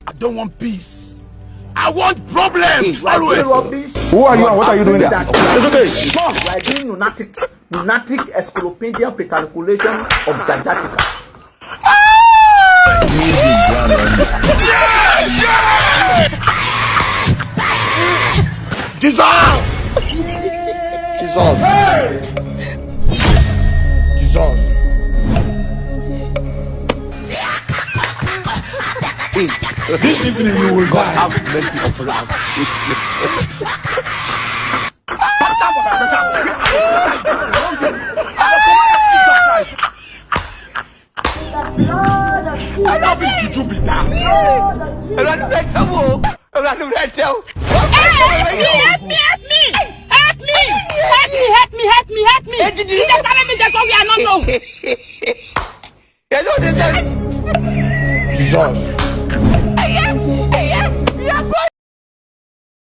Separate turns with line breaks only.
I don't want peace. I want problems always.
Who are you and what are you doing there?
It's okay.
We are doing lunatic escolopendian petriculation of Jajatica.
Jesus!
Jesus.
Jesus. This evening you will die.
Have mercy upon us.
I love you, Juju, be down.
I don't tell.